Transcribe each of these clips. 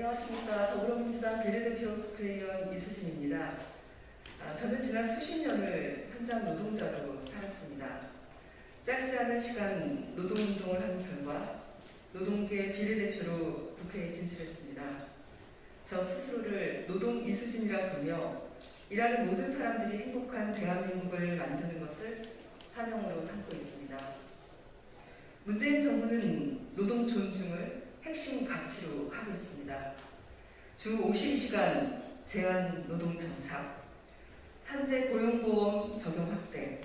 안녕하십니까. 더불어민주당 비례대표 국회의원 이수진입니다. 저는 지난 수십 년을 현장 노동자로 살았습니다. 짧지 않은 시간 노동운동을 한 결과 노동계 비례대표로 국회에 진출했습니다. 저 스스로를 노동 이수진이라 부르며 일하는 모든 사람들이 행복한 대한민국을 만드는 것을 사명으로 삼고 있습니다. 문재인 정부는 노동 존중을 핵심 가치로 하고 있습니다. 주 52시간 제한 노동 정착, 산재 고용보험 적용 확대,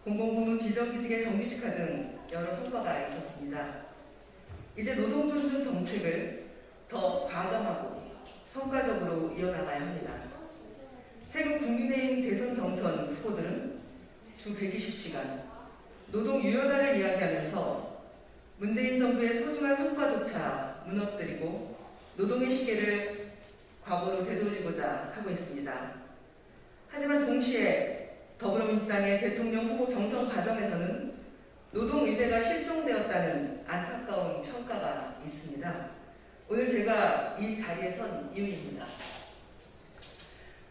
공공부문 비정규직의 정규직화 등 여러 성과가 있었습니다. 이제 노동 존중 정책을 더 과감하고 성과적으로 이어나가야 합니다. 최근 국민의힘 대선 경선 후보들은 주 120시간 노동 유연화를 이야기하면서 문재인 정부의 소중한 성과조차 무너뜨리고 노동의 시계를 과거로 되돌리고자 하고 있습니다. 하지만 동시에 더불어민주당의 대통령 후보 경선 과정에서는 노동 의제가 실종되었다는 안타까운 평가가 있습니다. 오늘 제가 이 자리에 선 이유입니다.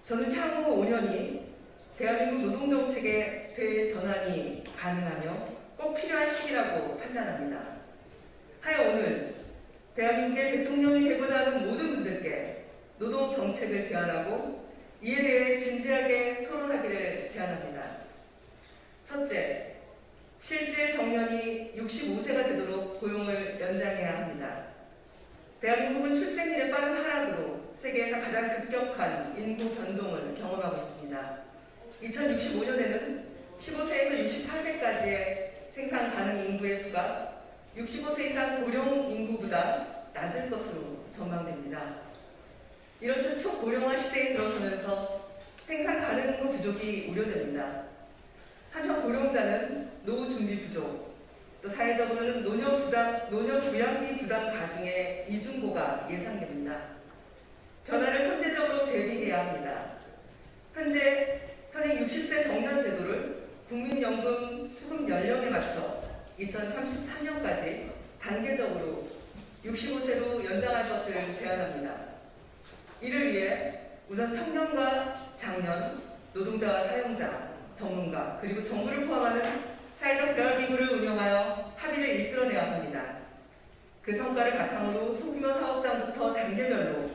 저는 향후 5년이 대한민국 노동정책의 대전환이 가능하며 꼭 필요한 시기라고 판단합니다. 하여 오늘 대한민국의 대통령이 되고자 하는 모든 분들께 노동정책을 제안하고 이에 대해 진지하게 토론하기를 제안합니다. 첫째, 실질 정년이 65세가 되도록 고용을 연장해야 합니다. 대한민국은 출생률의 빠른 하락으로 세계에서 가장 급격한 인구 변동을 경험하고 있습니다. 2065년에는 15세에서 64세까지의 생산 가능 인구의 수가 65세 이상 고령 인구보다 낮을 것으로 전망됩니다. 이렇듯 초고령화 시대에 들어서면서 생산 가능 인구 부족이 우려됩니다. 한편 고령자는 노후 준비 부족, 또 사회적으로는 노년 부양비 부담 가중의 이중고가 예상됩니다. 변화를 선제적으로 대비해야 합니다. 현행 60세 정년 제도를 국민연금 수급 연령에 맞춰 2033년까지 단계적으로 65세로 연장할 것을 제안합니다. 이를 위해 우선 청년과 장년, 노동자와 사용자, 전문가, 그리고 정부를 포함하는 사회적 대화기구를 운영하여 합의를 이끌어내야 합니다. 그 성과를 바탕으로 소규모 사업장부터 단계별로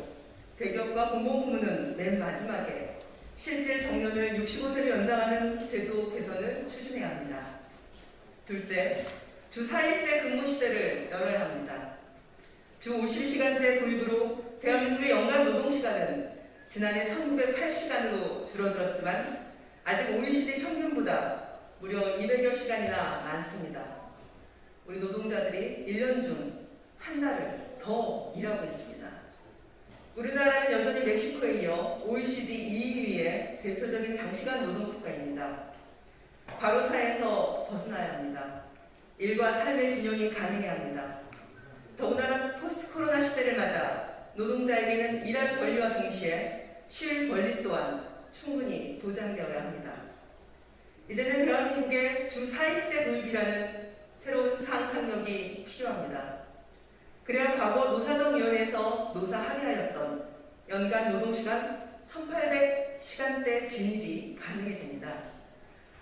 대기업과 공공부문은 맨 마지막에 실질 정년을 65세로 연장하는 제도 개선을 추진해야 합니다. 둘째, 주 4일제 근무 시대를 열어야 합니다. 주 50시간제 도입으로 대한민국의 연간 노동시간은 지난해 1908시간으로 줄어들었지만 아직 OECD 평균보다 무려 200여 시간이나 많습니다. 우리 노동자들이 1년 중 한 달을 더 일하고 있습니다. 우리나라는 여전히 멕시코에 이어 OECD 2위의 대표적인 장시간 노동 국가입니다. 과로사에서 벗어나야 합니다. 일과 삶의 균형이 가능해야 합니다. 더군다나 포스트 코로나 시대를 맞아 노동자에게는 일할 권리와 동시에 쉴 권리 또한 충분히 보장되어야 합니다. 이제는 대한민국의 주 4일제 도입이라는 새로운 상상력이 필요합니다. 그래야 과거 노사정위원회에서 노사 합의하였던 연간 노동시간 1800시간대 진입이 가능해집니다.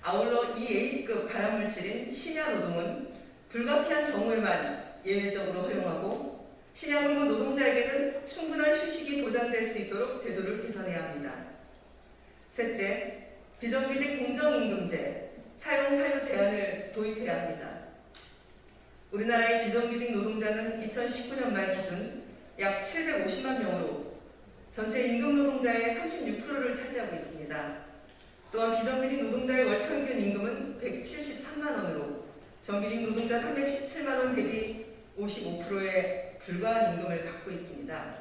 아울러 EA급 발암물질인 심야 노동은 불가피한 경우에만 예외적으로 허용하고 심야 근무 노동자에게는 충분한 휴식이 보장될 수 있도록 제도를 개선해야 합니다. 셋째, 비정규직 공정임금제, 사용 제한을 도입해야 합니다. 우리나라의 비정규직 노동자는 2019년 말 기준 약 750만 명으로 전체 임금 노동자의 36%를 차지하고 있습니다. 또한 비정규직 노동자의 월 평균 임금은 173만 원으로 정규직 노동자 317만 원 대비 55%에 불과한 임금을 갖고 있습니다.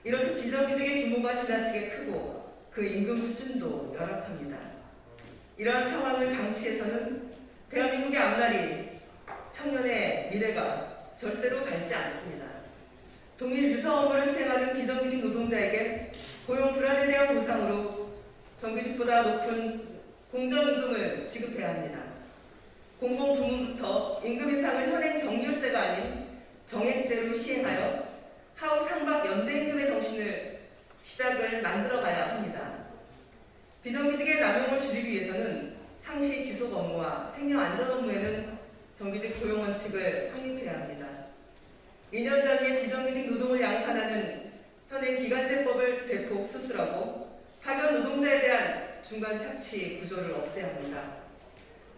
이렇게 비정규직의 규모가 지나치게 크고 그 임금 수준도 열악합니다. 이러한 상황을 방치해서는 대한민국의 앞날이 청년의 미래가 절대로 밝지 않습니다. 동일 유사 업무를 수행하는 비정규직 노동자에게 고용 불안에 대한 보상으로 정규직보다 높은 공정임금을 지급해야 합니다. 공공부문부터 임금 인상을 현행 정률제가 아닌 정액제로 시행하여 하우 상박 연대임금의 정신을 시작을 만들어가야 합니다. 비정규직의 남용을 줄이기 위해서는 상시 지속 업무와 생명 안전 업무에는 정규직 고용 원칙을 확립해야 합니다. 2년 단위의 비정규직 노동을 양산하는 현행 기간제법을 대폭 수술하고 파견 노동자에 대한 중간 착취 구조를 없애야 합니다.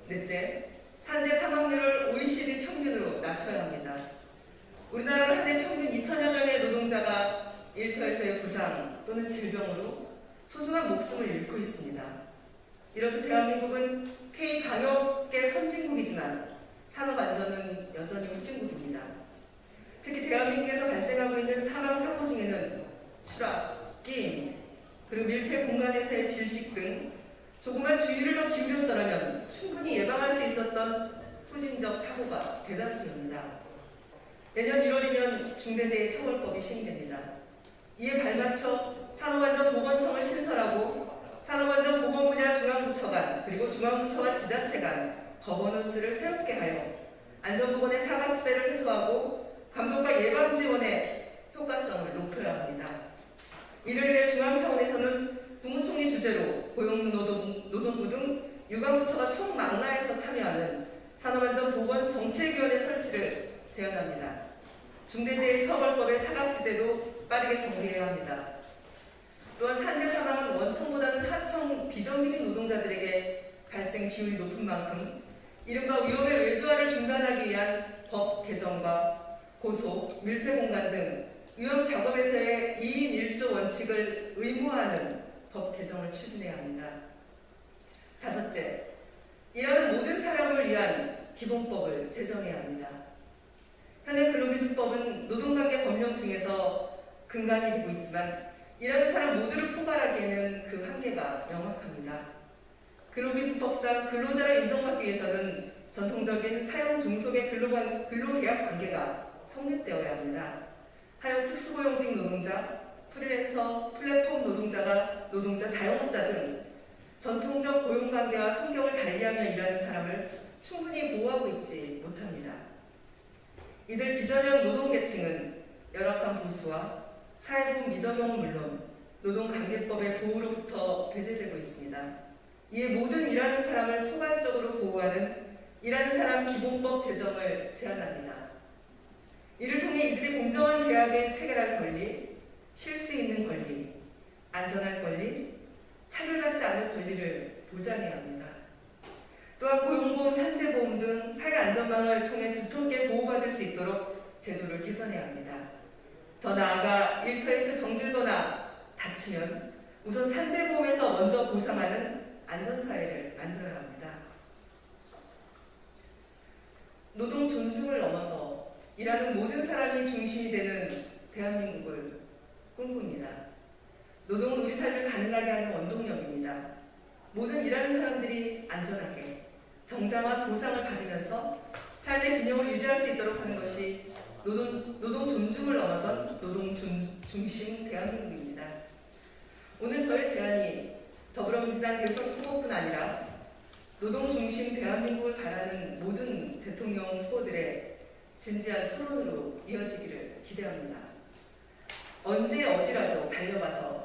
넷째, 산재 사망률을 OECD 평균으로 낮춰야 합니다. 우리나라는 한 해 평균 2천여 명의 노동자가 일터에서의 부상 또는 질병으로 소중한 목숨을 잃고 있습니다. 이렇듯 대한민국은 K방역계 선진국이지만 산업안전은 여전히 후진국입니다. 특히 대한민국에서 발생하고 있는 사망사고 중에는 추락, 끼임, 그리고 밀폐 공간에서의 질식 등 조금만 주의를 더 기울였더라면 충분히 예방할 수 있었던 후진적 사고가 대다수입니다. 내년 1월이면 중대재해처벌법이 시행됩니다. 이에 발맞춰 산업안전보건청을 신설하고 산업안전보건 분야 중앙부처 간 그리고 중앙부처와 지자체 간 거버넌스를 새롭게 하여 안전보건의 사각지대를 해소하고 감독과 예방 지원의 효과성을 높여야 합니다. 이를 위해 중앙 차원에서는 국무총리 주재로 고용노동부 등 유관부처가 총망라해서 참여하는 산업안전보건정책위원회 설치를 제안합니다. 중대재해처벌법의 사각지대도 빠르게 정리해야 합니다. 또한 산재 사망은 원청보다는 하청 비정규직 노동자들에게 발생 비율이 높은 만큼 이른바 위험의 외주화를 중단하기 위한 법 개정과 고소, 밀폐 공간 등 위험 작업에서의 2인 1조 원칙을 의무화하는 법 개정을 추진해야 합니다. 다섯째, 일하는 모든 사람을 위한 기본법을 제정해야 합니다. 현행 근로기준법은 노동관계 법령 중에서 근간이 되고 있지만 일하는 사람 모두를 포괄하기에는 그 한계가 명확합니다. 근로기준법상 근로자를 인정받기 위해서는 전통적인 사용 종속의 근로계약 관계가 성립되어야 합니다. 하여 특수고용직 노동자, 프리랜서, 플랫폼 노동자가 노동자, 자영업자 등 전통적 고용관계와 성격을 달리하며 일하는 사람을 충분히 보호하고 있지 못합니다. 이들 비전형 노동계층은 열악한 보수와 사회보험 미적용은 물론 노동관계법의 보호로부터 배제되고 있습니다. 이에 모든 일하는 사람을 포괄적으로 보호하는 일하는 사람 기본법 제정을 제안합니다. 이를 통해 이들이 공정한 계약을 체결할 권리, 쉴 수 있는 권리, 안전할 권리, 차별받지 않을 권리를 보장해야 합니다. 또한 고용보험, 산재보험 등 사회안전망을 통해 두텁게 보호받을 수 있도록 제도를 개선해야 합니다. 더 나아가 일터에서 병들거나 다치면 우선 산재보험에서 먼저 보상하는 안전사회를 만들어야 합니다. 노동 존중을 넘어서 일하는 모든 사람이 중심이 되는 대한민국을 꿈꿉니다. 노동은 우리 삶을 가능하게 하는 원동력입니다. 모든 일하는 사람들이 안전하게 정당한 보상을 받으면서 삶의 균형을 유지할 수 있도록 하는 것이 노동 존중을 넘어선 노동 중심 대한민국입니다. 오늘 저의 제안이 더불어민주당 대선 후보뿐 아니라 노동 중심 대한민국을 바라는 모든 대통령 후보들의 진지한 토론으로 이어지기를 기대합니다. 언제 어디라도 달려가서